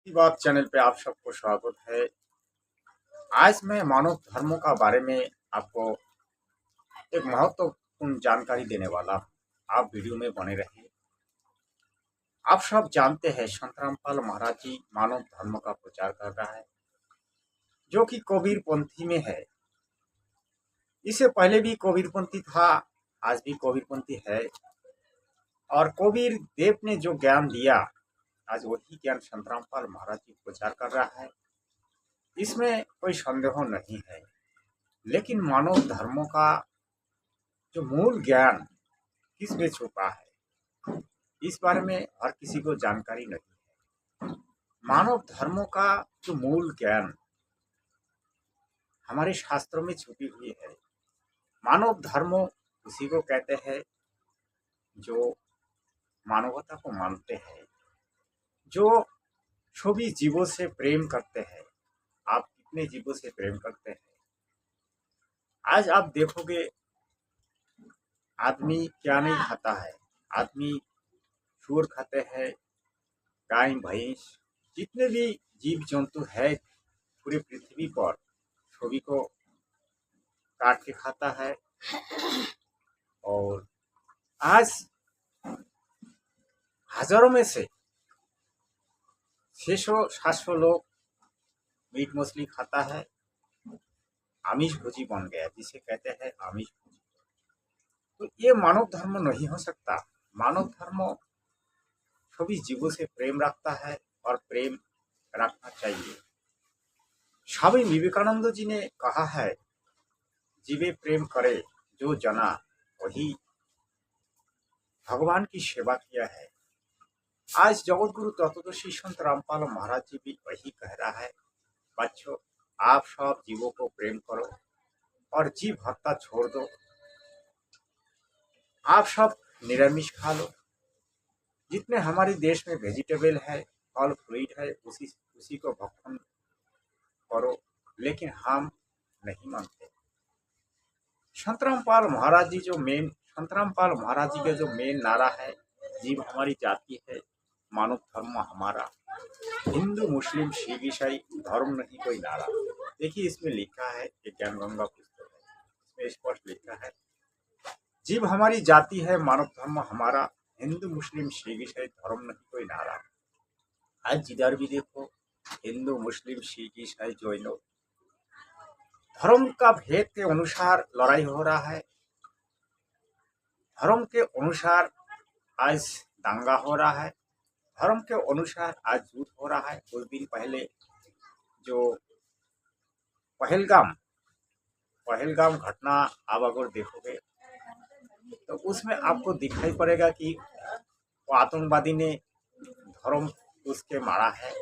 की बात चैनल पे आप सबको स्वागत है। आज मैं मानव धर्मों का बारे में आपको एक महत्वपूर्ण जानकारी देने वाला हूँ। आप वीडियो में बने रहिए। आप सब जानते हैं संत रामपाल महाराज जी मानव धर्म का प्रचार कर रहा है, जो कि कबीरपंथी में है। इससे पहले भी कबीरपंथी था, आज भी कबीरपंथी है। और कबीर देव ने जो ज्ञान दिया, आज वही ज्ञान संत रामपाल महाराज जी प्रचार कर रहा है। इसमें कोई संदेह नहीं है। लेकिन मानव धर्मों का जो मूल ज्ञान किस में छुपा है, इस बारे में हर किसी को जानकारी नहीं है। मानव धर्मों का जो मूल ज्ञान हमारे शास्त्रों में छुपी हुई है। मानव धर्म उसी को कहते हैं जो मानवता को मानते हैं, जो सभी जीवों से प्रेम करते हैं। आप कितने जीवों से प्रेम करते हैं? आज आप देखोगे आदमी क्या नहीं खाता है। आदमी सूअर खाते हैं, गाय भैंस, जितने भी जीव जंतु है पूरी पृथ्वी पर सभी को काट के खाता है। और आज हजारों में से 600-700 लोग मीट मछली खाता है। आमिष भोजी बन गया, जिसे कहते हैं आमिष भोजी। तो ये मानव धर्म नहीं हो सकता। मानव धर्म सभी जीवों से प्रेम रखता है और प्रेम रखना चाहिए। स्वामी विवेकानंद जी ने कहा है, जीवे प्रेम करे जो जना वही भगवान की सेवा किया है। आज जगत गुरु तत्वदर्शी संत रामपाल महाराज जी भी वही कह रहा है, बच्चों आप सब जीवों को प्रेम करो और जीव हत्या छोड़ दो। आप सब निरामिष खा लो। जितने हमारे देश में वेजिटेबल है, फल फ्रूट है, उसी को भक्षण करो। लेकिन हम नहीं मानते। संत रामपाल महाराज जी का जो मेन नारा है, जीव हमारी जाति है, मानव धर्म हमारा, हिंदू मुस्लिम सिख ईसाई धर्म नहीं कोई नारा। देखिए इसमें लिखा है, ये ज्ञान गंगा पुस्तक है, इसमें स्पष्ट लिखा है, जीव हमारी जाति है, मानव धर्म हमारा, हिंदू मुस्लिम सिख ईसाई धर्म नहीं कोई नारा। आज जिधर भी देखो हिंदू मुस्लिम सिख ईसाई जैन धर्म का भेद के अनुसार लड़ाई हो रहा है। धर्म के अनुसार आज दंगा हो रहा है। धर्म के अनुसार आज युद्ध हो रहा है। कुछ दिन पहले जो पहलगाम घटना आप अगर देखोगे तो उसमें आपको दिखाई पड़ेगा कि वो आतंकवादी ने धर्म उसके मारा है।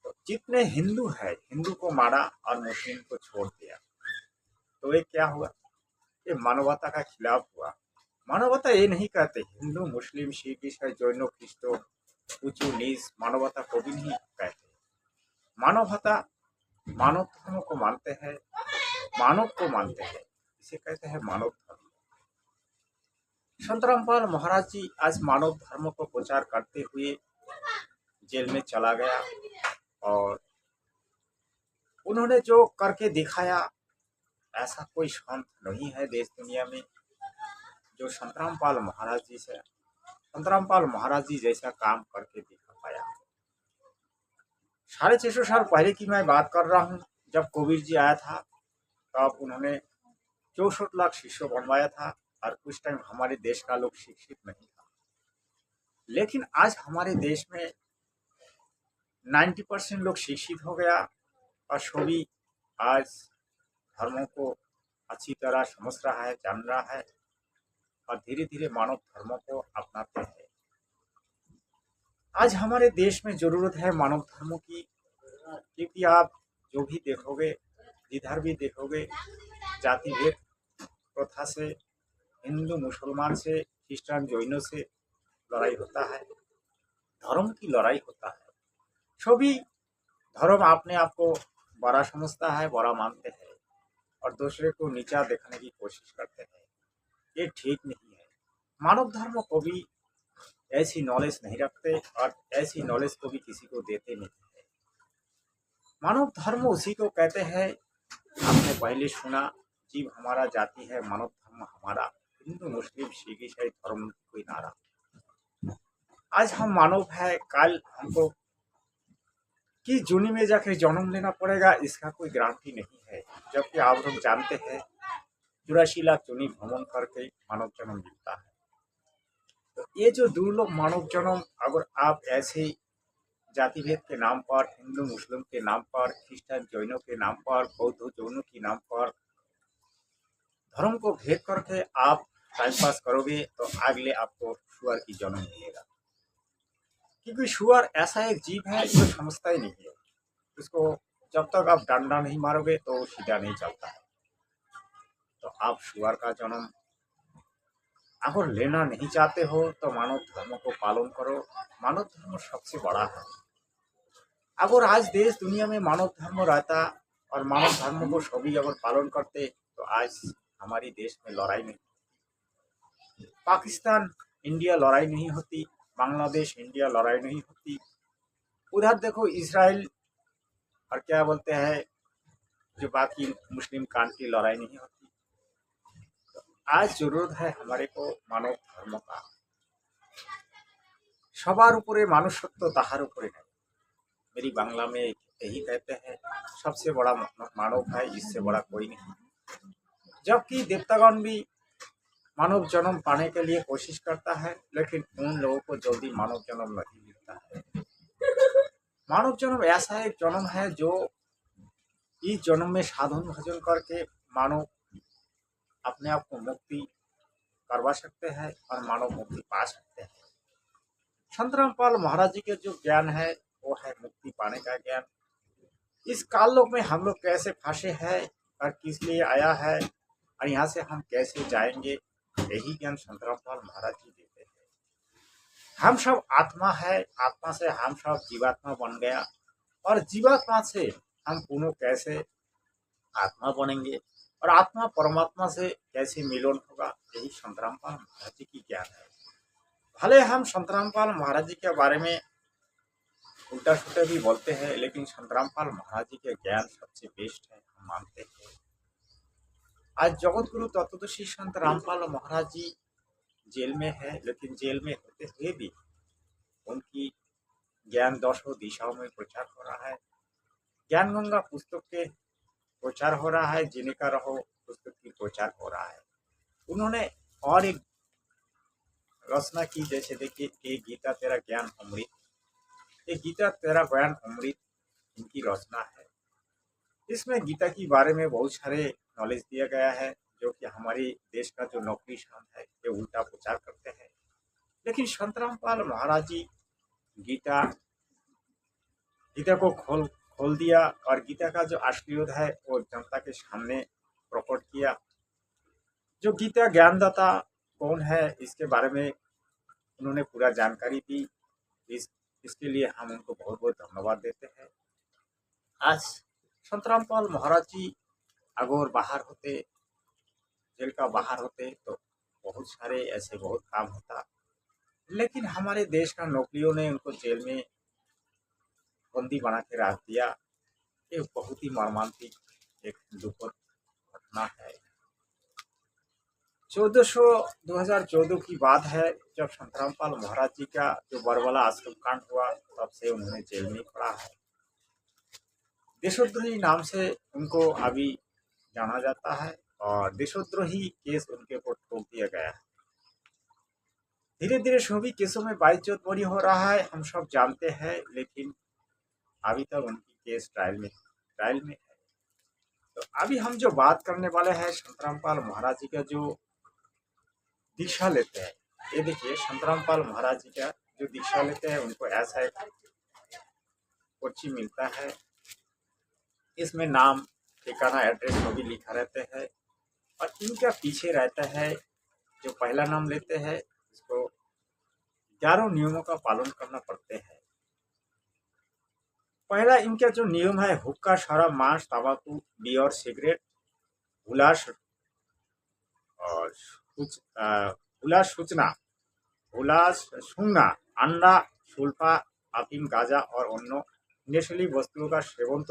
तो जितने हिंदू है, हिंदू को मारा और मुस्लिम को छोड़ दिया। तो ये क्या हुआ? ये मानवता का खिलाफ हुआ। मानवता ये नहीं कहते हिंदू मुस्लिम सिख ईसाई जैनो ख्रिस्तो ऊंचू नीच, मानवता को भी नहीं कहते। मानवता मानव धर्म को मानते हैं, मानव को मानते हैं, इसे कहते हैं मानव धर्म। संत रामपाल महाराज जी आज मानव धर्म को प्रचार करते हुए जेल में चला गया और उन्होंने जो करके दिखाया, ऐसा कोई संत नहीं है देश दुनिया में जो संत रामपाल महाराज जी जैसा काम करके दिखा पाया। 650 साल पहले की मैं बात कर रहा हूँ, जब कबीर जी आया था तब उन्होंने 64 लाख शिष्य बनवाया था और उस टाइम हमारे देश का लोग शिक्षित नहीं था। लेकिन आज हमारे देश में 90% लोग शिक्षित हो गया और सभी आज धर्मों को अच्छी तरह समझ रहा है, जान रहा है और धीरे धीरे मानव धर्मों को अपनाते हैं। आज हमारे देश में जरूरत है मानव धर्मों की, क्योंकि आप जो भी देखोगे, जिधर भी देखोगे, जाति भेद प्रथा से, हिंदू मुसलमान से, क्रिश्चियन जैनों से लड़ाई होता है, धर्म की लड़ाई होता है। सभी धर्म अपने आप को बड़ा समझता है, बड़ा मानते हैं और दूसरे को नीचा देखने की कोशिश करते हैं। ये ठीक नहीं है। मानव धर्म को भी ऐसी नॉलेज नहीं रखते और ऐसी नॉलेज को भी किसी को देते नहीं है। मानव धर्म उसी को कहते हैं, आपने पहले सुना, जीव हमारा जाति है, मानव धर्म हमारा। हिंदू मुस्लिम सिख ईसाई धर्म कोई नारा। आज हम मानव है, कल हमको कि जूनी में जाकर जन्म लेना पड़ेगा, इसका कोई गारंटी नहीं है। जबकि आप लोग जानते हैं 84 लाख जूनी भ्रमण करके मानव जन्म मिलता है। तो ये जो दुर्लभ मानव जन्म, अगर आप ऐसे जाति भेद के नाम पर, हिंदू मुस्लिम के नाम पर, क्रिश्चियन जैनों के नाम पर, बौद्ध जैनों के नाम पर धर्म को भेद करके आप टाइम पास करोगे तो अगले आपको सुअर की जन्म मिलेगा। क्योंकि सुअर ऐसा एक जीव है जो समझता ही नहीं है। उसको जब तक आप डंडा नहीं मारोगे तो वो सीधा नहीं चलता है। तो आप सुअर का जन्म अगर लेना नहीं चाहते हो तो मानव धर्म को पालन करो। मानव धर्म सबसे बड़ा है। अगर आज देश दुनिया में मानव धर्म रहता और मानव धर्म को सभी अगर पालन करते तो आज हमारी देश में लड़ाई नहीं, पाकिस्तान इंडिया लड़ाई नहीं होती, बांग्लादेश इंडिया लड़ाई नहीं होती। उधर देखो इसराइल और क्या बोलते हैं जो बाकी मुस्लिम कंट्री लड़ाई नहीं होती। तो आज जरूरत है हमारे को मानव धर्म का। सबार ऊपरे मनुष्यत्व ताहार ऊपरे नहीं। मेरी बांग्ला में यही कहते हैं, सबसे बड़ा मानव है, इससे बड़ा कोई नहीं। जबकि देवतागण भी मानव जन्म पाने के लिए कोशिश करता है, लेकिन उन लोगों को जल्दी मानव जन्म नहीं मिलता है। मानव जन्म ऐसा एक जन्म है जो इस जन्म में साधन भजन करके मानव अपने आप को मुक्ति करवा सकते हैं और मानव मुक्ति पा सकते हैं। संत रामपाल महाराज जी के जो ज्ञान है वो है मुक्ति पाने का ज्ञान। इस काल लोक में हम लोग कैसे फंसे हैं और किस लिए आया है और यहाँ से हम कैसे जाएंगे, यही ज्ञान संत रामपाल महाराज जी देते हैं। हम सब आत्मा है, आत्मा से हम सब जीवात्मा बन गया और जीवात्मा से हम पुनः कैसे आत्मा बनेंगे और आत्मा परमात्मा से कैसे मिलन होगा, यही संत रामपाल महाराज जी की ज्ञान है। भले हम संत रामपाल महाराज जी के बारे में उल्टा सुल्टा भी बोलते हैं, लेकिन संत रामपाल महाराज जी के ज्ञान सबसे बेस्ट है, हम मानते हैं। आज जगत गुरु तत्वदर्शी संत रामपाल महाराज जी जेल में है, लेकिन जेल में होते हुए भी उनकी ज्ञान 10 दिशाओं में प्रचार हो रहा है। ज्ञान गंगा पुस्तक के प्रचार हो रहा है, जीने का रहो पुस्तक की प्रचार हो रहा है। उन्होंने और एक रचना की, जैसे देखिए ये गीता तेरा ज्ञान अमृत, ये गीता तेरा ज्ञान अमृत इनकी रचना है। इसमें गीता के बारे में बहुत सारे नॉलेज दिया गया है, जो कि हमारे देश का जो नौकरी शान है ये उल्टा प्रचार करते हैं। लेकिन संत रामपाल महाराज जी गीता को खोल दिया और गीता का जो असलियत है वो जनता के सामने प्रकट किया। जो गीता ज्ञानदाता कौन है इसके बारे में उन्होंने पूरा जानकारी दी। इसके लिए हम उनको बहुत बहुत धन्यवाद देते हैं। आज संत रामपाल महाराज जी अगर बाहर होते, जेल का बाहर होते तो बहुत सारे ऐसे बहुत काम होता, लेकिन हमारे देश का नौकरियों ने उनको जेल में बंदी बना के रख दिया। ये बहुत ही मर्मांतिक एक दुखद घटना है। 2014 की बात है, जब संत रामपाल महाराज जी का जो बरबला आश्रम कांड हुआ, तब से उन्होंने जेल में पड़ा है। देशद्रोही नाम से उनको अभी जाना जाता है और देशद्रोही केस उनके ऊपर ठोक दिया गया है। धीरे धीरे सभी केसों में बाइज्जत बरी हो रहा है, हम सब जानते हैं, लेकिन अभी तक उनकी केस ट्रायल में है। तो अभी हम जो बात करने वाले हैं संत रामपाल महाराज जी का जो दीक्षा लेते हैं, ये देखिए संत रामपाल महाराज जी का जो दीक्षा लेते हैं उनको ऐसा एक पर्ची मिलता है। इसमें नाम ठिकाना एड्रेस वो भी लिखा रहते हैं और इनका पीछे रहता है जो पहला नाम लेते हैं इसको 11 नियमों का पालन करना पड़ते हैं। पहला इनका जो नियम है, हुक्का शराब मांस तंबाकू बियर सिगरेट हुलास और हुलास सूचना हुलास, सूंघना, अंडा, सुल्फा, अफीम, गांजा और अन्य नशीली वस्तुओं का सेवन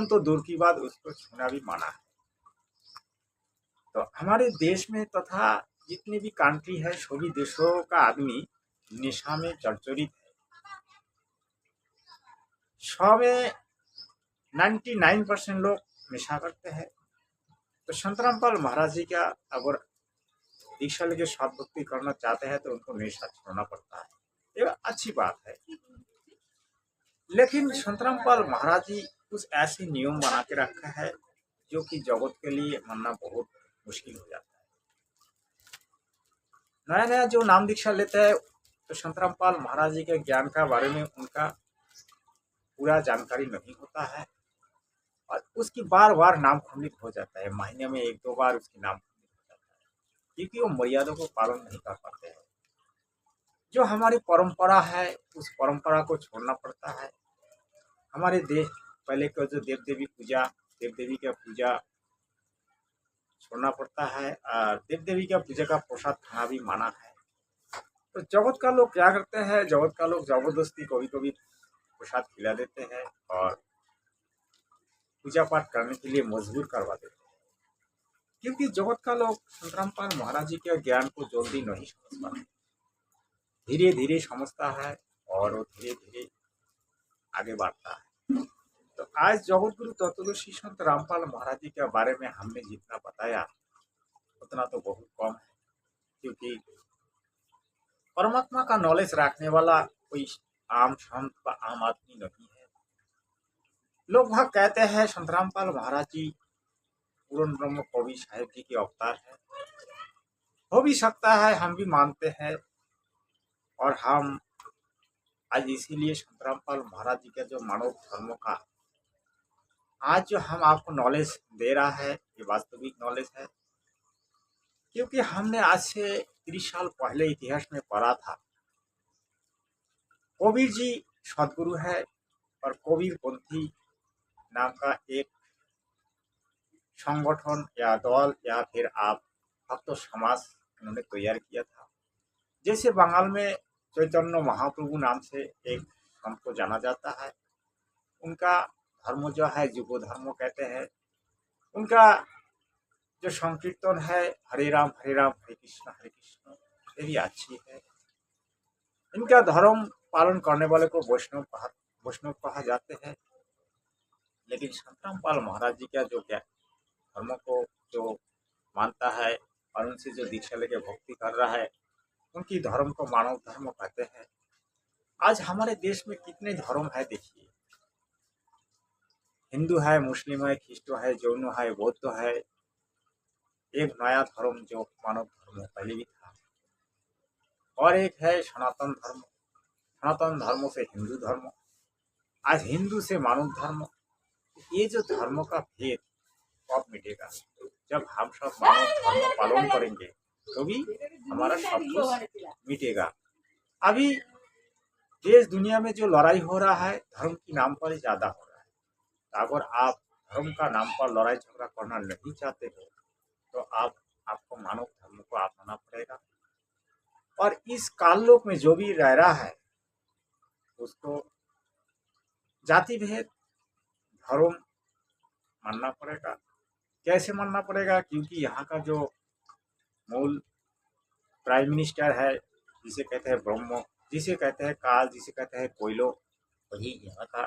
तो दूर की बात, उसको छूना भी माना है। तो हमारे देश में तथा जितने भी कंट्री है, सभी देशों का आदमी नशा में जर्जरित है। 100 में 99% लोग नशा करते हैं। तो संतरामपाल महाराज जी का अगर दीक्षा लेके साथ भक्ति करना चाहते हैं तो उनको नशा छोड़ना पड़ता है, ये अच्छी बात है। लेकिन संतरामपाल महाराज जी कुछ ऐसे नियम बना के रखा है जो कि जगत के लिए मानना बहुत मुश्किल हो जाता है। नया नया जो नाम दीक्षा लेते हैं तो संतरामपाल महाराज जी के ज्ञान का बारे में उनका पूरा जानकारी नहीं होता है और उसकी बार बार नाम खंडित हो जाता है। महीने में 1-2 बार उसकी नाम खंडित हो जाता है, क्योंकि वो मर्यादा को पालन नहीं कर पाते हैं। जो हमारी परंपरा है उस परंपरा को छोड़ना पड़ता है। हमारे देश पहले का जो देव देवी का पूजा छोड़ना पड़ता है और देव देवी का पूजा का प्रसाद खाना भी माना है। तो जगत का लोग क्या करते हैं, जगत का लोग जबरदस्ती कभी कभी प्रसाद खिला देते हैं और पूजा पाठ करने के लिए मजबूर करवा देते हैं, क्योंकि जगत का लोग संतरामपाल महाराज जी के ज्ञान को जल्दी नहीं समझ पाते, धीरे धीरे समझता है और वो धीरे धीरे आगे बढ़ता है। तो आज जगत गुरु तत्वदर्शी संत रामपाल महाराज जी के बारे में हमने जितना बताया उतना तो बहुत कम है, क्योंकि परमात्मा का नॉलेज रखने वाला कोई आम संत व आम आदमी नहीं है। लोग वह कहते हैं संतरामपाल महाराज जी पूर्ण ब्रह्म कवि साहेब जी के अवतार है, हो भी सकता है, हम भी मानते हैं। और हम आज इसीलिए संतरामपाल महाराज जी के जो मानव धर्म का आज जो हम आपको नॉलेज दे रहा है ये वास्तविक नॉलेज है, क्योंकि हमने आज से 30 साल पहले इतिहास में पढ़ा था कबीर जी सदगुरु है और कबीर पंथी नाम का एक संगठन या दल या फिर आप भक्त समाज उन्होंने तैयार किया था। जैसे बंगाल में चैतन्य महाप्रभु नाम से एक संत को जाना जाता है, उनका धर्म जो है युगो धर्म कहते हैं। उनका जो संकीर्तन है हरे राम हरे कृष्ण ये भी अच्छी है। इनका धर्म पालन करने वाले को वैष्णव कहा जाते हैं। लेकिन संतरामपाल महाराज जी का जो क्या धर्म को जो मानता है और उनसे जो दीक्षा लेके भक्ति कर रहा है, उनकी धर्म को मानव धर्म कहते हैं। आज हमारे देश में कितने धर्म है देखिए, हिंदू है, मुस्लिम है, ख्रिस्टो है, जैन है, बौद्ध है, एक नया धर्म जो मानव धर्म पहले भी था, और एक है सनातन धर्म। सनातन धर्म से हिंदू धर्म, आज हिंदू से मानव धर्म। ये जो धर्म का भेद कब मिटेगा? जब हम सब मानव धर्म पालन करेंगे तो भी हमारा सब कुछ मिटेगा। अभी देश दुनिया में जो लड़ाई हो रहा है धर्म के नाम पर ज्यादा हो रहा है। तो अगर आप धर्म का नाम पर लड़ाई झगड़ा करना नहीं चाहते हो तो आपको मानव धर्म को अपनाना पड़ेगा। और इस काललोक में जो भी रह रहा है उसको जाति भेद धर्म मानना पड़ेगा। कैसे मानना पड़ेगा? क्योंकि यहाँ का जो मूल प्राइम मिनिस्टर है, जिसे कहते हैं ब्रह्म, जिसे कहते हैं काल, जिसे कहते हैं कोयलो, वही यहाँ का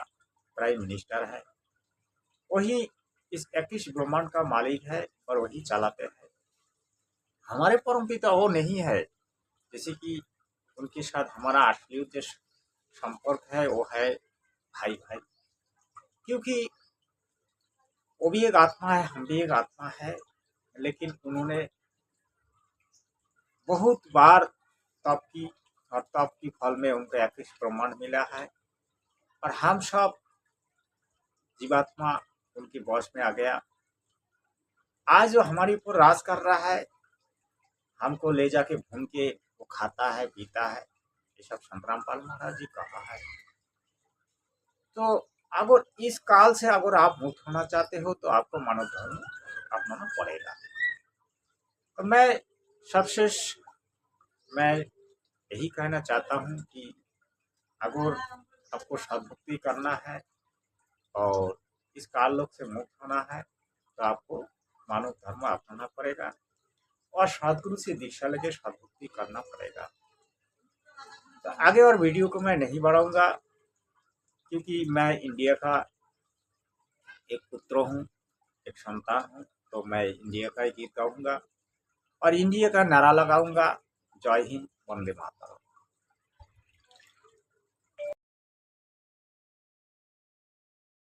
प्राइम मिनिस्टर है। वही इस 21 ब्रह्मांड का मालिक है और वही चलाते हैं। हमारे परमपिता वो नहीं है, जैसे कि उनके साथ हमारा असली जो संपर्क है वो है भाई भाई, क्योंकि वो भी एक आत्मा है, हम भी एक आत्मा है। लेकिन उन्होंने बहुत बार तप की और तप की फल में उनको 21 ब्रह्मांड मिला है और हम सब जीवात्मा उनके वश में आ गया। आज जो हमारे ऊपर राज कर रहा है, हमको ले जाके भून के वो खाता है पीता है, ये सब संतरामपाल महाराज जी कहा है। तो अगर इस काल से अगर आप मुक्त होना चाहते हो तो आपको मानव धर्म अपनाना पड़ेगा। तो मैं सबसे मैं यही कहना चाहता हूँ कि अगर आपको सद्भक्ति करना है और इस काल लोक से मुक्त होना है तो आपको मानव धर्म अपनाना पड़ेगा और सदगुरु से दीक्षा लेके सद्भक्ति करना पड़ेगा। तो आगे और वीडियो को मैं नहीं बढ़ाऊंगा क्योंकि मैं इंडिया का एक पुत्र हूँ, एक संतान हूँ, तो मैं इंडिया का ही गीत गाऊंगा और इंडिया का नारा लगाऊंगा, जय हिंद, वंदे मातरम।